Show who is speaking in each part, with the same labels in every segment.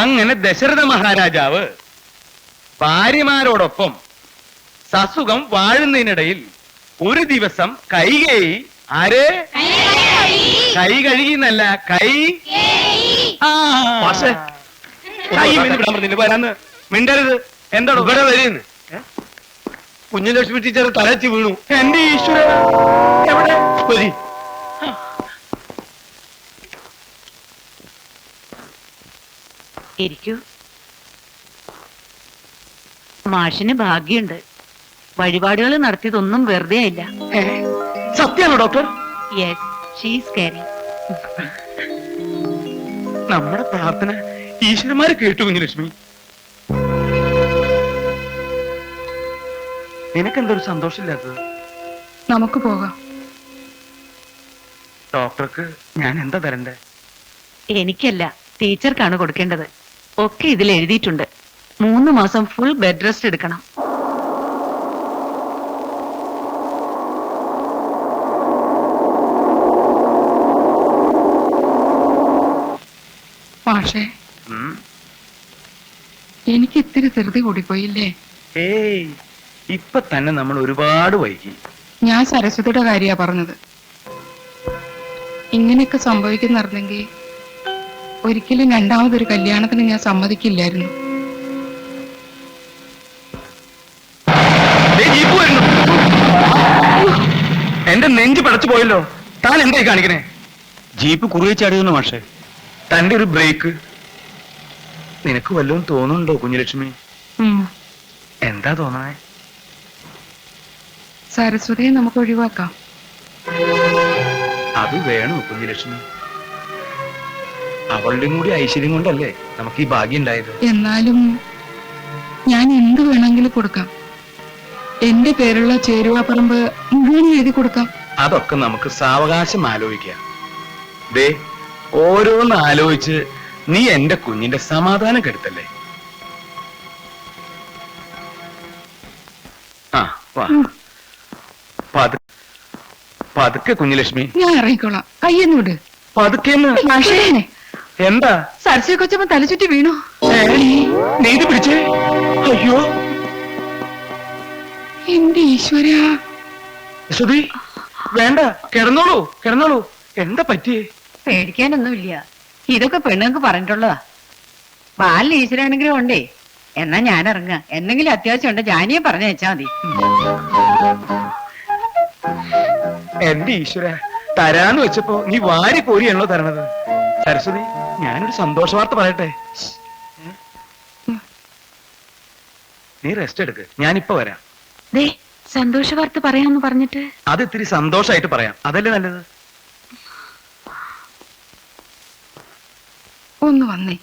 Speaker 1: അങ്ങനെ ദശരഥ മഹാരാജാവ് ഭാര്യമാരോടൊപ്പം സസുഖം വാഴുന്നതിനിടയിൽ ഒരു ദിവസം കൈകേയി ആരെ കൈ കഴുകിന്നല്ല കൈ പക്ഷേ കൈ വിടാൻ പറഞ്ഞില്ല വരാന്ന് മിണ്ടരുത്. എന്താണോ ഇവിടെ വരുന്ന്? കുഞ്ഞുലക്ഷ്മി ടീച്ചർ തലച്ച് വീണു. എന്റെ ഈശ്വര എവിടെ വരി?
Speaker 2: ഇരിക്കൂ. മാഷിന് ഭാഗ്യമുണ്ട്. വഴിപാടുകൾ നടത്തിയതൊന്നും വെറുതെ ആയില്ല.
Speaker 1: സത്യാണോ ഡോക്ടർ?
Speaker 2: Yes, she's caring.
Speaker 1: നമ്മുടെ പ്രാർത്ഥന ഈശ്വരന്മാരെ കേട്ടു. കുഞ്ഞുലക്ഷ്മി, നിനക്കെന്തൊരു സന്തോഷമില്ലാത്തത്?
Speaker 3: നമുക്ക് പോകാം.
Speaker 1: ഡോക്ടർക്ക് ഞാൻ എന്താ തരണ്ടേ?
Speaker 2: എനിക്കല്ല, ടീച്ചർക്കാണ് കൊടുക്കേണ്ടത്. ഒക്കെ ഇതിൽ എഴുതിയിട്ടുണ്ട്. 3 മാസം ഫുൾ ബെഡ് റെസ്റ്റ് എടുക്കണം.
Speaker 3: മാഷേ, എനിക്ക് ഇത്തിരി ധൃതി കൂടിപ്പോയില്ലേ?
Speaker 1: ഏയ്, ഇപ്പൊ തന്നെ നമ്മൾ ഒരുപാട് വൈകി.
Speaker 3: ഞാൻ സരസ്വതിയുടെ കാര്യാ പറഞ്ഞത്. ഇങ്ങനെയൊക്കെ സംഭവിക്കുന്നറിഞ്ഞെങ്കിൽ ഒരിക്കലും രണ്ടാമതൊരു കല്യാണത്തിന് ഞാൻ സമ്മതിക്കില്ലായിരുന്നു.
Speaker 1: എന്റെ നെഞ്ച് പടച്ചു പോയല്ലോ. താൻ എന്തായി കാണിക്കണേ? ജീപ്പ് കുറുകെ ചാടിയെന്ന് മാഷേ. തന്റെ ഒരു ബ്രേക്ക്. നിനക്ക് വല്ലതും തോന്നുന്നുണ്ടോ കുഞ്ഞുലക്ഷ്മി? എന്താ തോന്നണേ?
Speaker 3: സരസ്വതിയെ നമുക്ക് ഒഴിവാക്കാം.
Speaker 1: അത് വേണോ കുഞ്ഞുലക്ഷ്മി? അവളുടെയും കൂടി ഐശ്വര്യം കൊണ്ടല്ലേ നമുക്ക് ഈ ഭാഗ്യം ഉണ്ടായത്.
Speaker 3: എന്നാലും ഞാൻ എന്ത് വേണമെങ്കിലും കൊടുക്കാം. എന്റെ പേരുള്ള ചേരുവാപ്പറമ്പ് മുഴുവൻ എഴുതി കൊടുക്കാം.
Speaker 1: അതൊക്കെ നമുക്ക് സാവകാശം ആലോചിക്കാം. ദേ, ഓരോന്ന് ആലോചിച്ച് നീ എന്റെ കുഞ്ഞിന്റെ സമാധാനം കെടുത്തല്ലേ. ആ വാ, പതുക്കെ കുഞ്ഞുലക്ഷ്മി.
Speaker 3: ഞാൻ ഇറങ്ങിക്കോളാം. കയ്യെന്ന് വിട്.
Speaker 1: പതുക്കെ. എന്താ?
Speaker 3: സരസ്വതി കൊച്ചമ്മ തലചുറ്റി വീണു.
Speaker 1: നീ ഇത് പിടിച്ചേ. അയ്യോ
Speaker 3: എന്റെ ഈശ്വര.
Speaker 1: ശ്രുതി, വേണ്ട, കിടന്നോളൂ കിടന്നോളൂ. എന്താ പറ്റിയേ?
Speaker 2: പേടിക്കാനൊന്നുമില്ല. ഇതൊക്കെ പെണ്ണുങ്ങൾക്ക് പറഞ്ഞിട്ടുള്ളതാ. ബാലിന് ഈശ്വരാണെങ്കിലും ഉണ്ടേ. എന്നാ ഞാൻ ഇറങ്ങാ. എന്തെങ്കിലും അത്യാവശ്യം ഉണ്ട് ജാനിയെ പറഞ്ഞു വെച്ചാ മതി.
Speaker 1: എന്റെ ഈശ്വര, തരാന്ന് വെച്ചപ്പോ നീ വാരി കോരിയാണല്ലോ തരണത്. സരസ്വതി, ഞാനൊരു സന്തോഷ വാർത്ത പറയട്ടെ. നീ റെസ്റ്റ് എടുക്ക്, ഞാനിപ്പോ വരാം.
Speaker 2: സന്തോഷ വാർത്ത പറയാന്ന് പറഞ്ഞിട്ട്
Speaker 1: അത് ഇത്തിരി സന്തോഷായിട്ട് പറയാം, അതല്ലേ നല്ലത്.
Speaker 3: ഒന്ന് വന്നേ.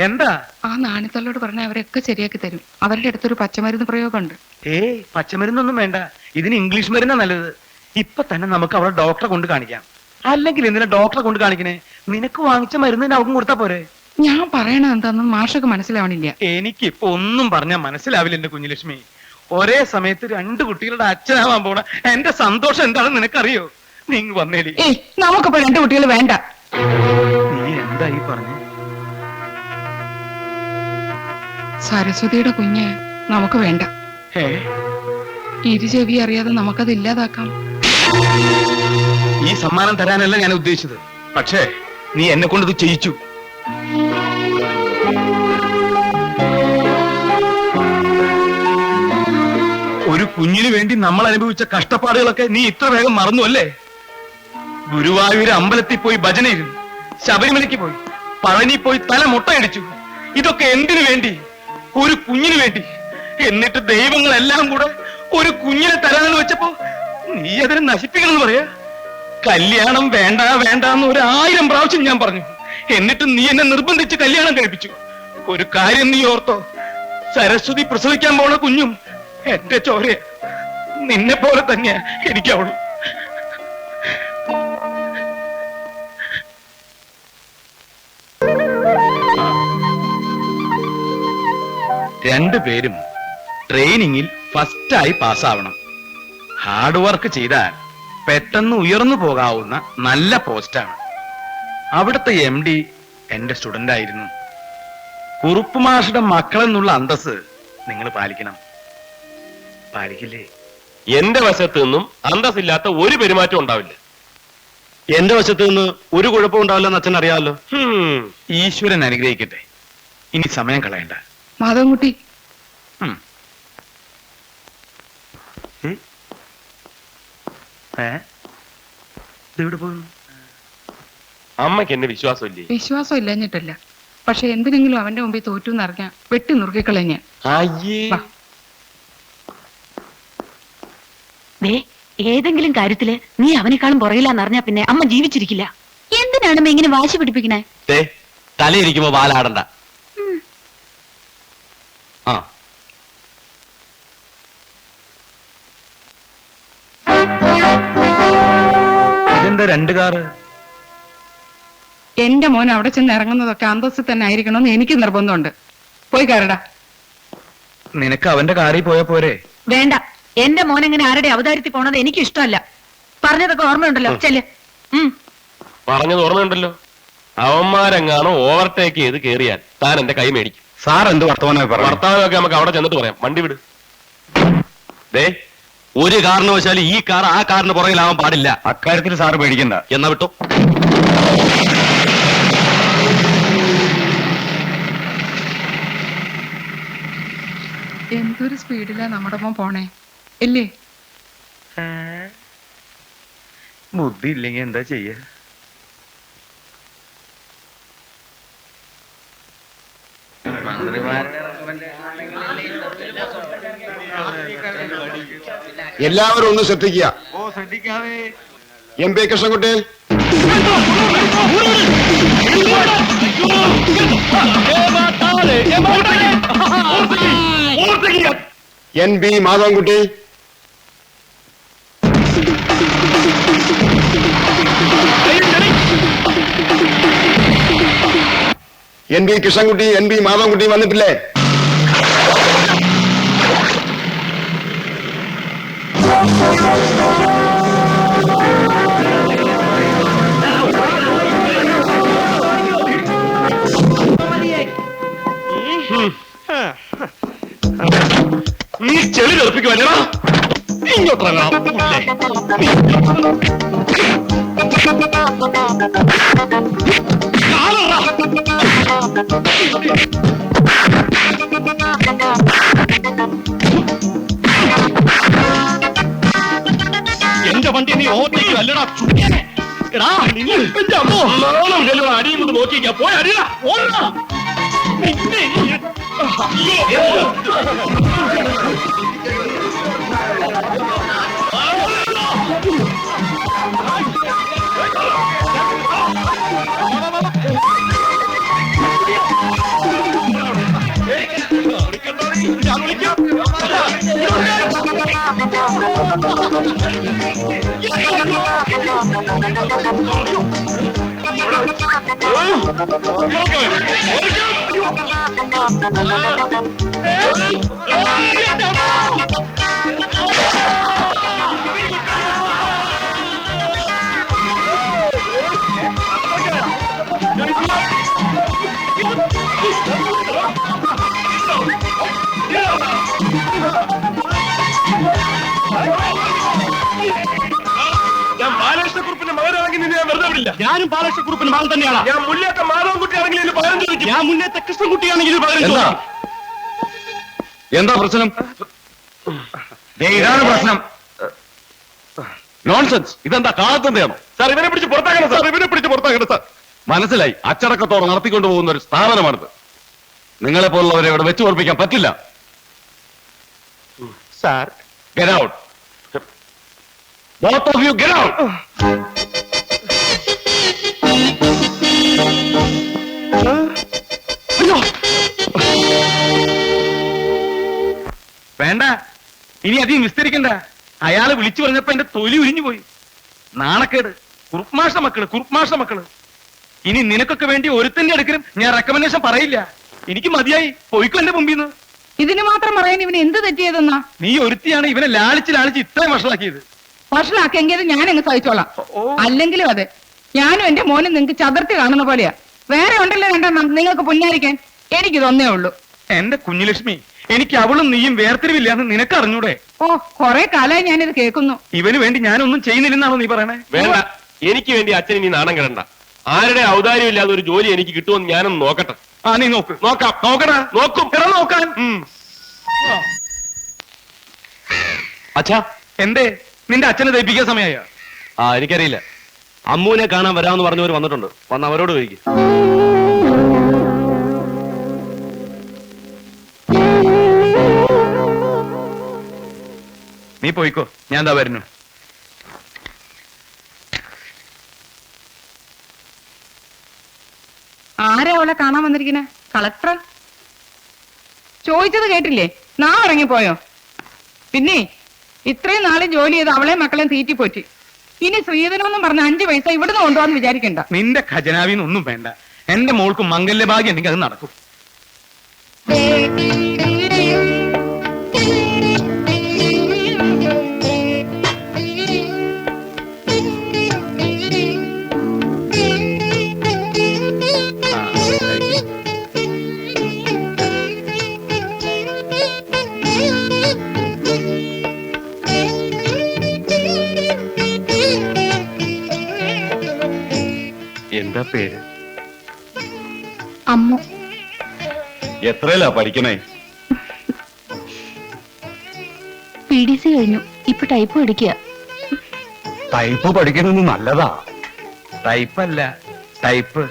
Speaker 1: എന്താ?
Speaker 3: ആ നാണിത്തള്ളോട് പറഞ്ഞ അവരൊക്കെ ശരിയാക്കി തരും. അവരുടെ അടുത്തൊരു പച്ചമരുന്ന് പ്രയോഗമുണ്ട്.
Speaker 1: ഏയ്, പച്ചമരുന്നൊന്നും വേണ്ട. ഇതിന് ഇംഗ്ലീഷ് മരുന്നാ നല്ലത്. ഇപ്പൊ തന്നെ നമുക്ക് അവളെ ഡോക്ടറെ കൊണ്ട് കാണിക്കാം. അല്ലെങ്കിൽ എന്തിനാ ഡോക്ടറെ കൊണ്ട് കാണിക്കണേ? നിനക്ക് വാങ്ങിച്ച മരുന്ന് അവക്കും കൊടുത്താ പോരെ?
Speaker 3: ഞാൻ പറയണത് എന്താണെന്ന് മാഷൊക്കെ മനസ്സിലാവണില്ല.
Speaker 1: എനിക്കിപ്പോ ഒന്നും പറഞ്ഞാൽ മനസ്സിലാവില്ല എന്റെ കുഞ്ഞുലക്ഷ്മി. ഒരേ സമയത്ത് 2 കുട്ടികളുടെ അച്ഛനാവാൻ പോണ എന്റെ സന്തോഷം എന്താണെന്ന് നിനക്കറിയോ? നീ വന്നേലി.
Speaker 3: ഏയ്, നമുക്കിപ്പോ 2 കുട്ടികൾ വേണ്ട.
Speaker 1: നീ എന്താ ഈ പറഞ്ഞു?
Speaker 3: സരസ്വതിയുടെ കുഞ്ഞ് നമുക്ക് വേണ്ട. ഇരുചെവി അറിയാതെ നമുക്കത് ഇല്ലാതാക്കാം.
Speaker 1: ഈ സമ്മാനം തരാനല്ല ഞാൻ ഉദ്ദേശിച്ചത്. പക്ഷേ നീ എന്നെ കൊണ്ട് ഇത് ചെയ്യിച്ചു. ഒരു കുഞ്ഞിനു വേണ്ടി നമ്മൾ അനുഭവിച്ച കഷ്ടപ്പാടുകളൊക്കെ നീ ഇത്ര വേഗം മറന്നു അല്ലേ? ഗുരുവായൂർ അമ്പലത്തിൽ പോയി ഭജനയിരുന്നു, ശബരിമലയ്ക്ക് പോയി, പഴനി പോയി തല മുട്ടയടിച്ചു. ഇതൊക്കെ എന്തിനു വേണ്ടി? ഒരു കുഞ്ഞിനു വേണ്ടി. എന്നിട്ട് ദൈവങ്ങളെല്ലാം കൂടെ ഒരു കുഞ്ഞിനെ തരാമെന്ന് വെച്ചപ്പോ നീ അതിനെ നശിപ്പിക്കണമെന്ന് പറയാ. കല്യാണം വേണ്ട വേണ്ട എന്ന് 1000 പ്രാവശ്യം ഞാൻ പറഞ്ഞു. എന്നിട്ട് നീ എന്നെ നിർബന്ധിച്ച് കല്യാണം കഴിപ്പിച്ചു. ഒരു കാര്യം നീ ഓർത്തോ, സരസ്വതി പ്രസവിക്കാൻ പോണ കുഞ്ഞും എന്റെ ചോര. നിന്നെ പോലെ തന്നെയാ എനിക്കവളു. രണ്ടുപേരും ട്രെയിനിങ്ങിൽ ഫസ്റ്റായി പാസ്സാവണം. ഹാർഡ് വർക്ക് ചെയ്താൽ പെട്ടെന്ന് ഉയർന്നു പോകാവുന്ന നല്ല പോസ്റ്റാണ്. അവിടുത്തെ MD എന്റെ സ്റ്റുഡന്റ് ആയിരുന്നു. കുറുപ്പ് മാഷുടെ മക്കളെന്നുള്ള അന്തസ് നിങ്ങൾ പാലിക്കണം. പാലിക്കില്ലേ?
Speaker 4: എന്റെ വശത്ത് നിന്നും അന്തസ്സില്ലാത്ത ഒരു പെരുമാറ്റം ഉണ്ടാവില്ല.
Speaker 5: എന്റെ വശത്ത് നിന്ന് ഒരു കുഴപ്പം ഉണ്ടാവില്ലെന്ന് അച്ഛൻ അറിയാമല്ലോ.
Speaker 1: ഈശ്വരൻ അനുഗ്രഹിക്കട്ടെ. ഇനി സമയം കളയണ്ട.
Speaker 3: മാധവൻകുട്ടി,
Speaker 1: ഇതെവിടെ പോകുന്നു?
Speaker 4: അമ്മയ്ക്ക് എന്നെ വിശ്വാസമില്ലേ?
Speaker 3: വിശ്വാസം ഇല്ലഞ്ഞിട്ടല്ല, പക്ഷെ എന്തിനെങ്കിലും അവന്റെ മുമ്പിൽ തോറ്റു എന്നറിഞ്ഞാ വെട്ടി നുറുക്കിക്കളഞ്ഞ.
Speaker 4: അയ്യേ,
Speaker 6: ഏതെങ്കിലും കാര്യത്തില് നീ അവനേക്കാളും പുറകിലാന്നറിഞ്ഞാ പിന്നെ അമ്മ ജീവിച്ചിരിക്കില്ല. എന്തിനാണ് ഇങ്ങനെ വാശി പിടിപ്പിക്കണേ?
Speaker 5: തലയിരിക്കുമ്പോ വാലാടണ്ട. ആ
Speaker 1: ഇതെന്താ 2 കാറ്?
Speaker 3: എന്റെ മോൻ അവിടെ ചെന്ന് ഇറങ്ങുന്നതൊക്കെ അന്തസ്സിൽ തന്നെ ആയിരിക്കണമെന്ന് എനിക്ക് നിർബന്ധമുണ്ട്. പോയി കയറടാ.
Speaker 1: നിനക്ക് അവന്റെ കാറിൽ പോയാ പോരെ?
Speaker 6: വേണ്ട, എന്റെ മോൻ എങ്ങനെ ആരുടെ അവതാരത്തിൽ പോണത് എനിക്ക് ഇഷ്ടമല്ല. പറഞ്ഞതൊക്കെ ഓർമ്മയുണ്ടല്ലോ. ചെല്ല്.
Speaker 4: പറഞ്ഞത് ഓർമ്മയുണ്ടല്ലോ. അവന്മാരെങ്ങാണോ ഓവർടേക്ക് ചെയ്ത് കേറിയാൽ താൻ എന്റെ കൈ മേടിക്കും.
Speaker 1: സാർ എന്ത് വർത്തമാനം പറഞ്ഞു?
Speaker 4: വർത്താനമൊക്കെ നമുക്ക് അവിടെ ചെന്നിട്ട് പറയാം. വണ്ടി വിട്.
Speaker 5: ദേ, ഒരു കാരണവശാലും ഈ കാർ ആ കാറിന് പുറകിലാവാൻ പാടില്ല.
Speaker 1: അക്കാര്യത്തിൽ സാറ് പേടിക്കണ്ട.
Speaker 5: എന്നാ വിട്ടോ.
Speaker 3: എന്തൊരു സ്പീഡിലാ നമ്മുടെ മോൻ പോണേ ഇല്ലേ?
Speaker 1: ബുദ്ധി ഇല്ലെങ്കിൽ എന്താ ചെയ്യ?
Speaker 7: എല്ലാവരും ഒന്ന് ശ്രദ്ധിക്കുക. MP Krishnankutty, NB Madhavankutty, NB Krishnankutty, NB Madhavankutty വന്നിട്ടില്ലേ?
Speaker 4: നീ ചെളി തെറിപ്പിക്കുവല്ലടാ. ഇങ്ങോട്ടിറങ്ങാം. എന്റെ വണ്ടി നീ ഓർത്തേക്ക് അല്ലടാ. എടാ, നിന്റെ അമ്മോ നാണം ചെല്ലുവാ. അടിയും കൊണ്ട് നോക്കിക്കാ. പോയി അടിയടാ. ഓടാ. ഞാൻ ബാലകൃഷ്ണക്കുറുപ്പിന്റെ മകനാണെങ്കിൽ നിന്നെ ഞാൻ വെറുതെ വിടില്ല.
Speaker 5: ഞാനും ബാലകൃഷ്ണക്കുറുപ്പിന്റെ മകൻ തന്നെയാണ്.
Speaker 4: ഞാൻ മുന്നേറ്റ മാധവൻകുട്ടി ആണെങ്കിൽ ഇതിന് പകരം ചോദിക്കും.
Speaker 5: ഞാൻ മുന്നേറ്റ കൃഷ്ണൻകുട്ടിയാണെങ്കിൽ പകരം ചോദിക്കും. എന്താ പ്രശ്നം?
Speaker 1: ഇതാണ് പ്രശ്നം.
Speaker 5: നോൺസെൻസ്. ഇതെന്താ കാലത്തന്നെയാണോ?
Speaker 4: സാർ ഇവനെ പിടിച്ച് പുറത്താക്കണം. സാർ ഇവനെ പിടിച്ച് പുറത്താക്കണം. സാർ
Speaker 5: മനസ്സിലായി. അച്ചടക്കത്തോടെ നടത്തിക്കൊണ്ടു പോകുന്ന ഒരു സ്ഥാപനമാണിത്. നിങ്ങളെ പോലുള്ളവരെ ഇവിടെ വെച്ചു ഓർപ്പിക്കാൻ പറ്റില്ല.
Speaker 4: Sir
Speaker 5: Get out. Both of you get out.
Speaker 1: വേണ്ട, ഇനി അധികം വിസ്തരിക്കണ്ട. അയാള് വിളിച്ചു പറഞ്ഞപ്പോ എന്റെ തൊലി ഉരിഞ്ഞു പോയി. നാണക്കേട്. കുറുപ്മാഷ മക്കള്. ഇനി നിനക്കൊക്കെ വേണ്ടി ഒരുത്തന്റെ അടുക്കലും ഞാൻ റെക്കമെൻഡേഷൻ പറയില്ല. എനിക്ക് മതിയായി. പോയിക്കോ എന്റെ മുമ്പിൽ നിന്ന്.
Speaker 3: ഇതിന് മാത്രം പറയാൻ ഇവന് എന്ത് തെറ്റിയതെന്നാ?
Speaker 1: നീ ഒരുത്തിയാണ് ഇവനെ ലാളിച്ച് ഇത്രയും വഷളാക്കിയത്.
Speaker 3: വഷളാക്കെങ്കിലും ഞാൻ അങ്ങ് സഹിച്ചോളാം.
Speaker 1: ഓ.
Speaker 3: അല്ലെങ്കിലും അതെ, ഞാനും എന്റെ മോനും നിങ്ങൾക്ക് ചതുർത്തി കാണുന്ന പോലെയാ. വേറെ ഉണ്ടല്ലോ രണ്ടെണ്ണം നിങ്ങൾക്ക് പുന്നാരിക്കാൻ. എനിക്ക് തോന്നേ ഉള്ളൂ.
Speaker 1: എന്റെ കുഞ്ഞുലക്ഷ്മി, എനിക്ക് അവളും നീയും വേർതിരിവില്ലാന്ന് നിനക്ക് അറിഞ്ഞൂടെ?
Speaker 3: ഓ, കുറെ കാലമായി ഞാനിത് കേൾക്കുന്നു.
Speaker 1: ഇവന് വേണ്ടി ഞാനൊന്നും ചെയ്യുന്നില്ലെന്നാണോ നീ പറയണേ?
Speaker 4: വേണ്ട, എനിക്ക് വേണ്ടി അച്ഛൻ ഇനി നാണം കിടണ്ട. ആരുടെ ഔദാര്യം ഇല്ലാതെ ഒരു ജോലി എനിക്ക് കിട്ടുമെന്ന് ഞാനൊന്ന് നോക്കട്ടെ.
Speaker 1: ആ, നീ നോക്ക്.
Speaker 4: നോക്കാം.
Speaker 1: നോക്കടാ.
Speaker 4: നോക്കും.
Speaker 1: എടാ, നോക്കാൻ.
Speaker 4: അച്ഛാ,
Speaker 1: എന്തേ നിന്റെ അച്ഛനെ ദയിപ്പിക്കാൻ സമയമായ?
Speaker 4: എനിക്കറിയില്ല. അമ്മൂനെ കാണാൻ വരാമെന്ന് പറഞ്ഞവർ വന്നിട്ടുണ്ട്. വന്ന് അവരോട് ചോദിക്കും.
Speaker 1: നീ പോയിക്കോ, ഞാൻ എന്താ വരുന്നു.
Speaker 3: ആരാ അവളെ കാണാൻ വന്നിരിക്കണേ? കളക്ടർ? ചോദിച്ചത് കേട്ടില്ലേ? നാം ഇറങ്ങിപ്പോയോ? പിന്നെ ഇത്രയും നാളെ ജോലി ചെയ്ത് അവളെ മക്കളെ തീറ്റിപ്പോറ്റി. ഇനി ശ്രീധരമെന്നും പറഞ്ഞ 5 പൈസ ഇവിടുന്ന് കൊണ്ടുപോകാന്ന് വിചാരിക്കണ്ട.
Speaker 1: നിന്റെ ഖജനാവിന്ന് ഒന്നും വേണ്ട. എന്റെ മോൾക്ക് മംഗല്യഭാഗ്യം എനിക്ക് അത് നടക്കും. എന്താ പേര്?
Speaker 6: അമ്മു.
Speaker 5: എത്രയല്ല പഠിക്കണേ?
Speaker 6: PDC കഴിഞ്ഞു. ഇപ്പൊ ടൈപ്പ് പഠിക്കുക.
Speaker 1: ടൈപ്പ് പഠിക്കുന്നത് നല്ലതാ. ടൈപ്പല്ല, ടൈപ്പ്,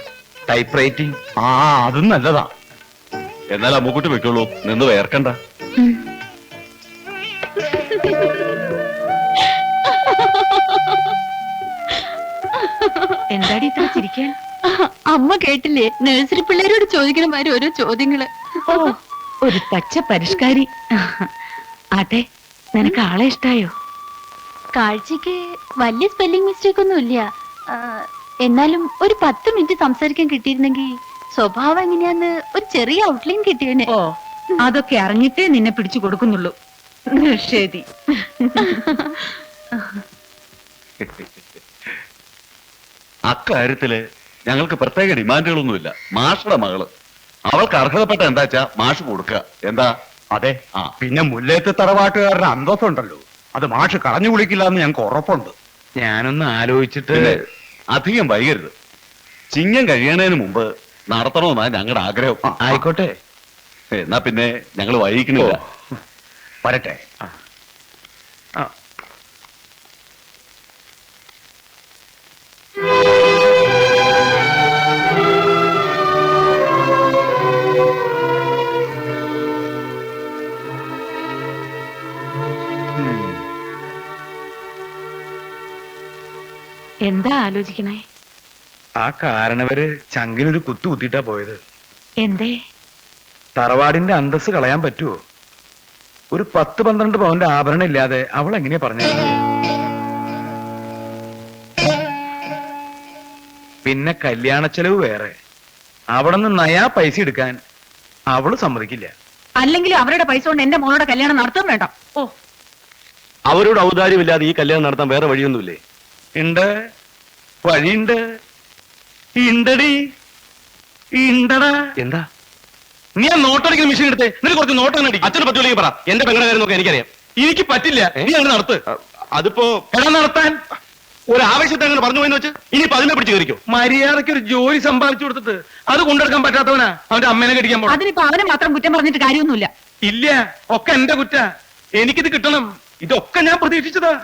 Speaker 1: ടൈപ്പ് റൈറ്റിംഗ്. ആ, അതും നല്ലതാ.
Speaker 5: എന്നാൽ അമ്മുക്കുട്ടി വെക്കുള്ളൂ, നിന്ന് വേർക്കണ്ട.
Speaker 6: എന്താടി ഇത്ര ചിരിക്കാൻ? അമ്മ കേട്ടില്ലേ, നഴ്സറി പിള്ളേരോട് ചോദിക്കണ മാതിരി ഓരോ ചോദ്യങ്ങള്. ഒരു പച്ച പരിഷ്കാരി. അതെ, നിനക്ക് ആളെ ഇഷ്ടായോ? കാഴ്ചക്ക് വലിയ സ്പെല്ലിംഗ് മിസ്റ്റേക്ക് ഒന്നും ഇല്ല. എന്നാലും ഒരു 10 മിനിറ്റ് സംസാരിക്കാൻ കിട്ടിയിരുന്നെങ്കിൽ സ്വഭാവം എങ്ങനെയാന്ന് ഒരു ചെറിയ ഔട്ട്ലൈൻ കിട്ടിയേനെ.
Speaker 2: ഓ, അതൊക്കെ അറിഞ്ഞിട്ടേ നിന്നെ പിടിച്ചു കൊടുക്കുന്നുള്ളൂ. ശരി.
Speaker 5: അക്കാര്യത്തില് ഞങ്ങൾക്ക് പ്രത്യേക ഡിമാൻഡുകളൊന്നുമില്ല. മാഷുടെ മകള്, അവൾക്ക് അർഹതപ്പെട്ട എന്താച്ചാ മാഷ് കൊടുക്കുക. എന്താ?
Speaker 1: അതെ.
Speaker 5: ആ,
Speaker 1: പിന്നെ മുല്ലേത്ത് തറവാട്ടുകാരുടെ അന്തസ്സുണ്ടല്ലോ, അത് മാഷ് കളഞ്ഞു കുളിക്കില്ല എന്ന് ഞങ്ങൾക്ക് ഉറപ്പുണ്ട്. ഞാനൊന്ന് ആലോചിച്ചിട്ട്.
Speaker 5: പിന്നെ അധികം വൈകരുത്. ചിങ്ങം കഴിയണതിന് മുമ്പ് നടത്തണമെന്നാണ് ഞങ്ങളുടെ ആഗ്രഹം.
Speaker 1: ആയിക്കോട്ടെ.
Speaker 5: എന്നാ പിന്നെ ഞങ്ങൾ വൈകിക്കണില്ല.
Speaker 1: വരട്ടെ.
Speaker 6: എന്താ ആലോചിക്കണേ?
Speaker 1: ആ കാരണവര് ചങ്കിലൊരു കുത്തു കുത്തിയിട്ടാ പോയത്.
Speaker 6: എന്തേ?
Speaker 1: തറവാടിന്റെ അന്തസ് കളയാൻ പറ്റുമോ? ഒരു 10-12 പവന്റെ ആഭരണം ഇല്ലാതെ അവൾ എങ്ങനെയാ പറഞ്ഞു? പിന്നെ കല്യാണ ചെലവ് വേറെ. അവിടെ നിന്ന് നയാ പൈസ എടുക്കാൻ അവള് സമ്മതിക്കില്ല.
Speaker 2: അല്ലെങ്കിൽ അവരുടെ പൈസ കൊണ്ട് എന്റെ മോളുടെ കല്യാണം നടത്തും വേണ്ട. ഓ,
Speaker 4: അവരോട് ഔദാര്യമില്ലാതെ ഈ കല്യാണം നടത്താൻ വേറെ വഴിയൊന്നുമില്ലേ?
Speaker 1: ഉണ്ട്, വഴിയുണ്ട്. ഇണ്ടടി, ഇണ്ടടാ.
Speaker 4: എന്താ?
Speaker 1: നീ ആ നോട്ടടിക്കുന്ന മെഷീൻ എടുത്തേ, നിനക്ക് കുറച്ച് നോട്ടം അടി.
Speaker 4: അച്ഛനെ പറ്റൂലെങ്കിൽ പറ. എന്റെ പെങ്ങളുടെ കാര്യം നോക്കാൻ എനിക്കറിയാം.
Speaker 1: എനിക്ക് പറ്റില്ല, നീ അങ്ങനെ നടത്ത്.
Speaker 4: അതിപ്പോ
Speaker 1: എടാ, നടത്താൻ
Speaker 4: ഒരു ആവശ്യത്തെ അങ്ങനെ പറഞ്ഞു പോയെന്ന് വെച്ച് ഇനിയിപ്പോ അതിനെ പിടിച്ച് കയറിക്കോ.
Speaker 1: മര്യാദയ്ക്ക് ഒരു ജോലി സമ്പാദിച്ചു കൊടുത്തിട്ട് അത് കൊണ്ടെടുക്കാൻ പറ്റാത്തവനാ അവന്റെ അമ്മേനെ കടിക്കാൻ പോണം.
Speaker 2: അതിനിപ്പോ അവനെ മാത്രം കുറ്റം പറഞ്ഞിട്ട് കാര്യമൊന്നുമില്ല.
Speaker 1: ഇല്ല, ഒക്കെ എന്റെ കുറ്റ. എനിക്കിത് കിട്ടണം. ഇതൊക്കെ ഞാൻ പ്രതീക്ഷിച്ചതാ.